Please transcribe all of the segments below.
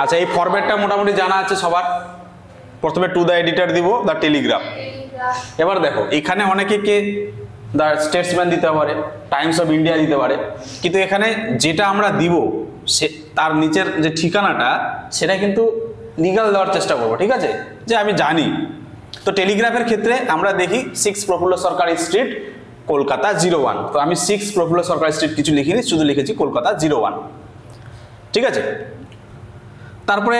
আচ্ছা, এই ফরম্যাটটা মোটামুটি জানা আছে সবার। প্রথমে টু দ্য এডিটর দিব, দ্য টেলিগ্রাফ। এবার দেখো এখানে অনেকে কে দ্য স্টেটসম্যান দিতে পারে, টাইমস অফ ইন্ডিয়া দিতে পারে, কিন্তু এখানে যেটা আমরা দিব সে তার নিচের যে ঠিকানাটা সেটা কিন্তু লিগাল দেওয়ার চেষ্টা করবো, ঠিক আছে, যে আমি জানি। তো টেলিগ্রাফের ক্ষেত্রে আমরা দেখি 6 প্রফুল্ল সরকারি স্ট্রিট, কলকাতা 01। তো আমি 6 প্রফুল্ল সরকারি স্ট্রিট কিছু লিখিনি, শুধু লিখেছি কলকাতা 01, ঠিক আছে। তারপরে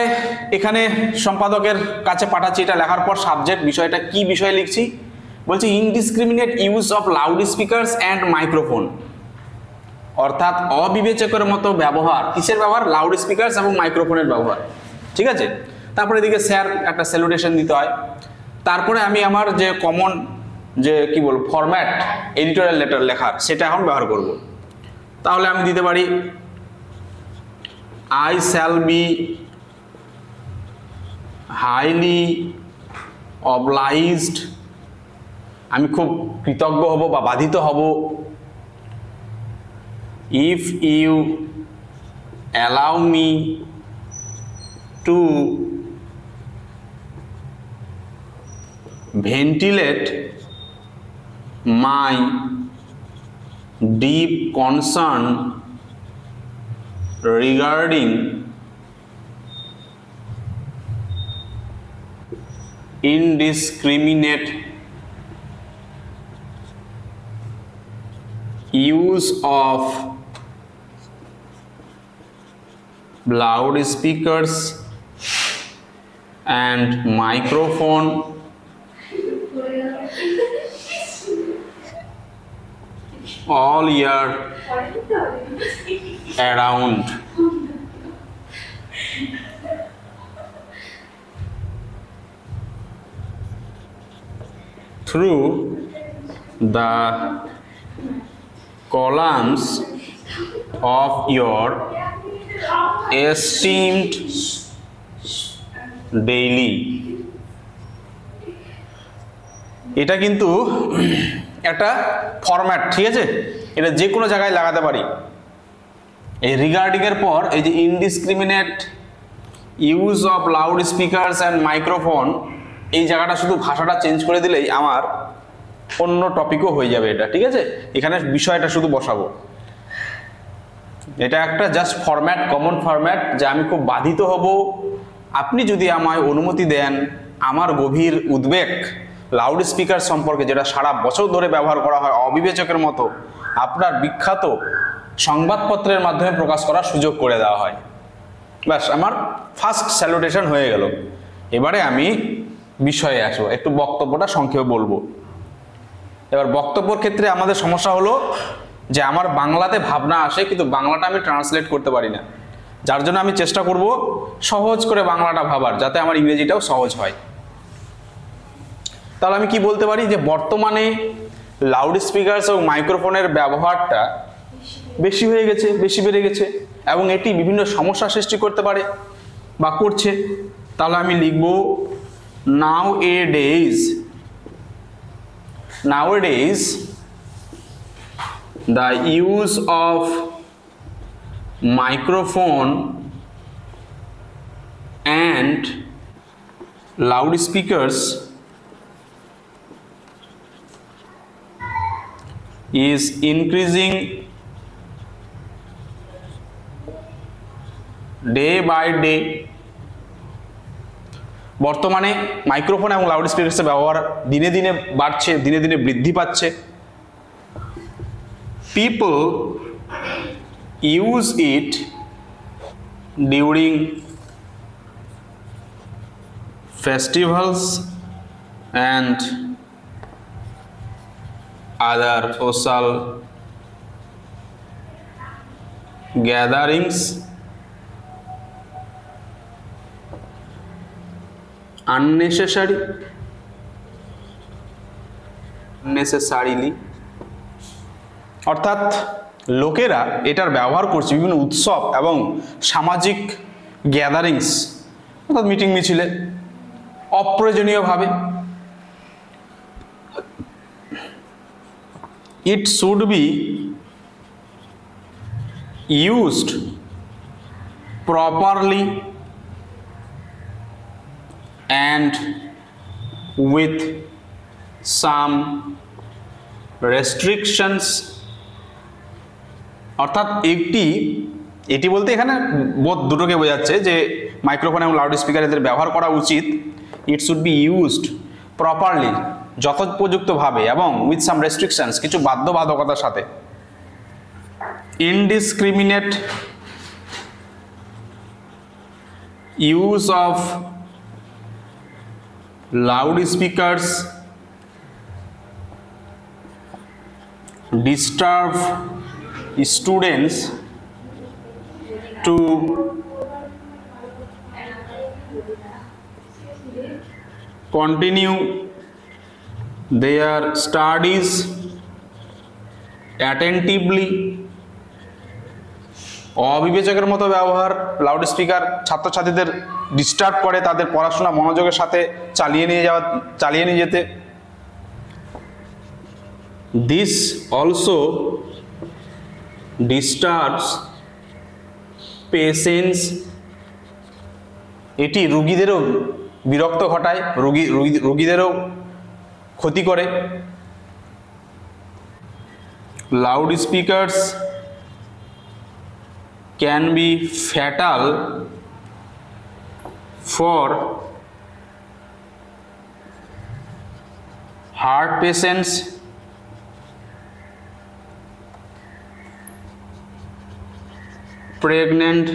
এখানে সম্পাদকের কাছে পাঠাচ্ছি, এটা লেখার পর সাবজেক্ট বিষয়টা কি বিষয় লিখছি, বলছি indiscriminate use of loud speakers and microphone, অর্থাৎ অবিবেচকের মতো ব্যবহার। কিসের ব্যবহার? লাউড স্পিকারস এবং মাইক্রোফোনের ব্যবহার, ঠিক আছে। তারপরে এদিকে স্যার একটা স্যালুটেশন দিতে হয়। তারপরে আমি আমার যে কমন যে কি বলবো ফরম্যাট এডিটোরিয়াল লেটার লেখার, সেটা এখন ব্যবহার করব। তাহলে আমি দিতে পারি I shall be highly obliged, আমি খুব কৃতজ্ঞ হব বা বাধিত হব, if you allow me to ventilate my deep concern regarding indiscriminate use of loudspeakers and microphone all year around. Through the columns of your esteemed daily. এটা কিন্তু একটা ফরম্যাট, ঠিক আছে, এটা যে কোনো জায়গায় লাগাতে পারি। এই রিগার্ডিং এর পর এই যে indiscriminate use of loud speakers and microphone, এই জায়গাটা শুধু ভাষাটা চেঞ্জ করে দিলেই আমার অন্য টপিকও হয়ে যাবে এটা, ঠিক আছে। এখানে বিষয়টা শুধু বসাবো। এটা একটা জাস্ট ফরম্যাট, কমন ফরম্যাট, যে আমি খুব বাধিত হব আপনি যদি আমায় অনুমতি দেন আমার গভীর উদ্বেগ লাউড স্পিকার সম্পর্কে, যেটা সারা বছর ধরে ব্যবহার করা হয় অবিবেচকের মতো, আপনার বিখ্যাত সংবাদপত্রের মাধ্যমে প্রকাশ করার সুযোগ করে দেওয়া হয়। ব্যাস, আমার ফার্স্ট স্যালুটেশন হয়ে গেল। এবারে আমি বিষয়ে আসবো, একটু বক্তব্যটা সংক্ষেপে বলবো। এবার বক্তব্যের ক্ষেত্রে আমাদের সমস্যা হলো যে আমার বাংলাতে ভাবনা আসে, কিন্তু বাংলাটা আমি ট্রান্সলেট করতে পারি না। যার জন্য আমি চেষ্টা করব সহজ করে বাংলাটা ভাবার, যাতে আমার ইংরেজিটাও সহজ হয়। তাহলে আমি কি বলতে পারি যে বর্তমানে লাউড স্পিকারস এবং মাইক্রোফোনের ব্যবহারটা বেশি হয়ে গেছে, বেশি বেড়ে গেছে, এবং এটি বিভিন্ন সমস্যা সৃষ্টি করতে পারে বা করছে। তাহলে আমি লিখব nowadays the use of microphone and loudspeakers is increasing day by day. বর্তমানে মাইক্রোফোন এবং লাউড স্পিকারের ব্যবহার দিনে দিনে বাড়ছে, দিনে দিনে বৃদ্ধি পাচ্ছে। People use it during festivals and other social gatherings. unnecessarily, অর্থাৎ লোকেরা এটার ব্যবহার করছে বিভিন্ন উৎসব এবং সামাজিক গ্যাদারিংস, অর্থাৎ মিটিং মিছিলে অপ্রয়োজনীয়ভাবে। It should be used properly and with some restrictions, অর্থাৎ এটি বলতে এখানে বোধ দুটোকে বোঝাচ্ছে যে মাইক্রোফোন এবং লাউড স্পিকার এদের ব্যবহার করা উচিত। It should be used properly, যথোপযুক্তভাবে, এবং উইথ সাম রেস্ট্রিকশনস, কিছু বাধ্যবাধকতার সাথে। Indiscriminate use of loud speakers disturb students to continue their studies attentively। অবিবেচকের মতো ব্যবহার, লাউড স্পিকার ছাত্রছাত্রীদের ডিস্টার্ব করে তাদের পড়াশোনা মনোযোগের সাথে চালিয়ে নিয়ে যেতে। This also disturbs patients, এটি রোগীদেরও বিরক্ত ঘটায়, রোগীদেরও ক্ষতি করে। Loud speakers can be fatal for heart patients, pregnant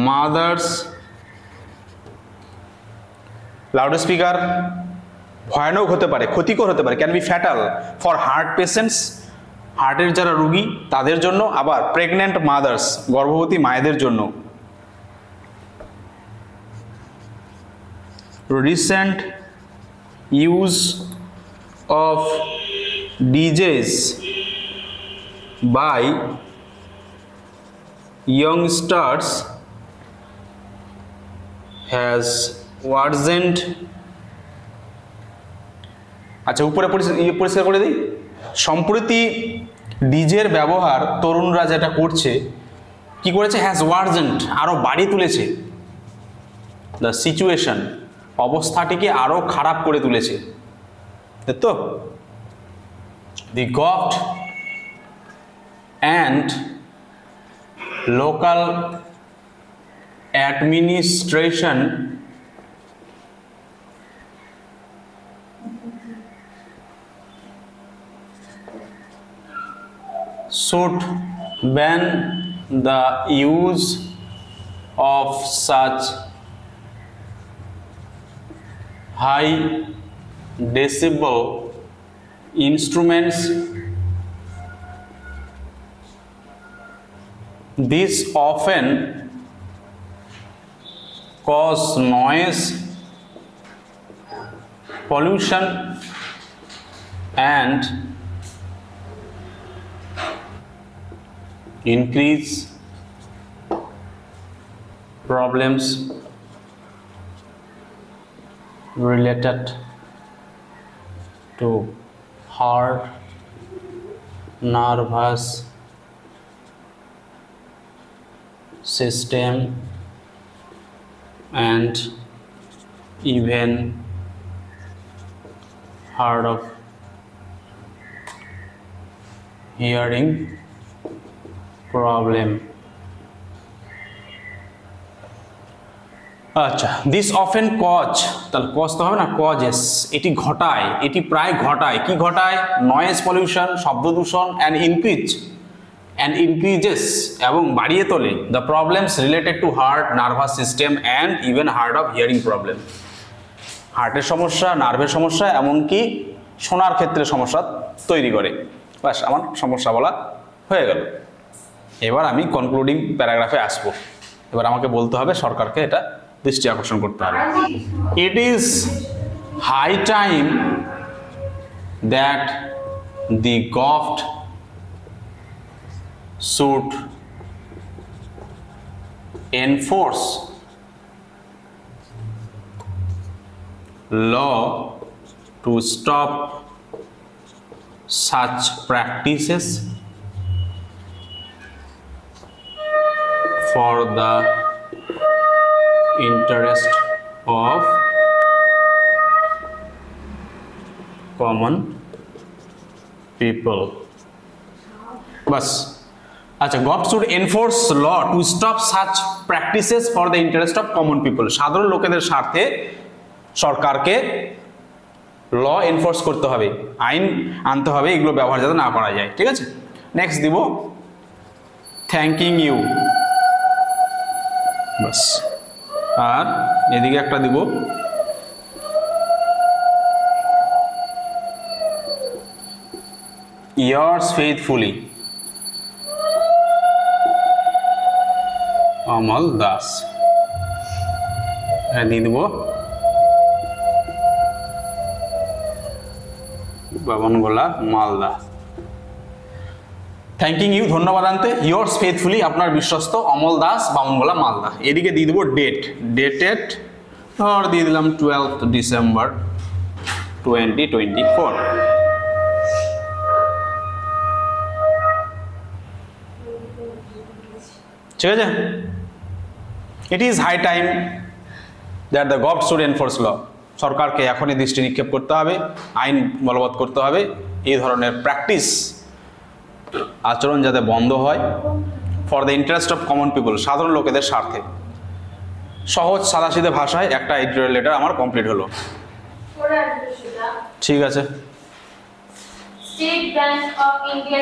mothers। Loud speaker ভয়ানক হতে পারে, ক্ষতিকর হতে পারে, can be fatal for heart patients, হার্টের যারা রোগী তাদের জন্য, আবার প্রেগন্যান্ট মাদার্স, গর্ভবতী মায়েদের জন্য। Recent use of disease by youngsters has worsened। আচ্ছা, উপরে পরিষ্কার করে দিই। সম্প্রতি ডিজের ব্যবহার তরুণরা যেটা করছে, কি করেছে, হ্যাজ ওয়ার্জেন্ট, আরো বাড়িয়ে তুলেছে, দ্য সিচুয়েশন, অবস্থাটিকে আরো খারাপ করে তুলেছে। তো the government and local administration should ban the use of such high decibel instruments। These often cause noise pollution and increase problems related to heart, nervous system and even hard of hearing problem। আচ্ছা, this often cause, তাহলে cause তো হবে না, causes, এটি ঘটায়, এটি প্রায় ঘটায়, কি ঘটায়, নয়েজ পলিউশন, শব্দ দূষণ, অ্যান্ড ইনক্রিজেস, এবং বাড়িয়ে তোলে, the problems related to heart, nervous system and even hard of hearing problem. হার্টের সমস্যা, নার্ভের সমস্যা, এমনকি শোনার ক্ষেত্রে সমস্যা তৈরি করে। ব্যাস, আমার সমস্যা বলা হয়ে গেল। এবার আমি কনক্লুডিং প্যারাগ্রাফে আসবো। এবার আমাকে বলতে হবে, সরকারকে এটা দৃষ্টি আকর্ষণ করতে হবে। It is high time that the government should enforce law to stop such practices for the interest of common people. বাস। আচ্ছা, government should enforce law to stop such practices for the interest of common people. সাধারণ লোকেদের স্বার্থে সরকারকে ল enforce করতে হবে, আইন আনতে হবে, এগুলো ব্যবহার যাতে না করা যায়। ঠিক আছে, নেক্সট দিব থ্যাঙ্কিং ইউ। বাস। আর এদিকে একটা দিব yours faithfully অমল দাস। দিয়ে দেব বাবনগোলা মালদা। থ্যাঙ্কিং ইউ, ধন্যবাদ আনতে, yours faithfully আপনার বিশ্বস্ত অমল দাস, বামনগোলা মালদা। এদিকে দিয়ে দেবো ডেটেড, আর দিয়ে দিলাম 12th ডিসেম্বর 2024। ঠিক আছে, it is high time that the government should enforce law. সরকারকে এখনই দৃষ্টি নিক্ষেপ করতে হবে, আইন বলবৎ করতে হবে, এই ধরনের প্র্যাকটিস আচরণ যাতে বন্ধ হয়, for the interest of common people, সাধারণ লোকেদের স্বার্থে। সহজ সাদাসিধে ভাষায় একটা এডিটোরিয়াল লেটার আমার কমপ্লিট হলো। ঠিক আছে। State bank of India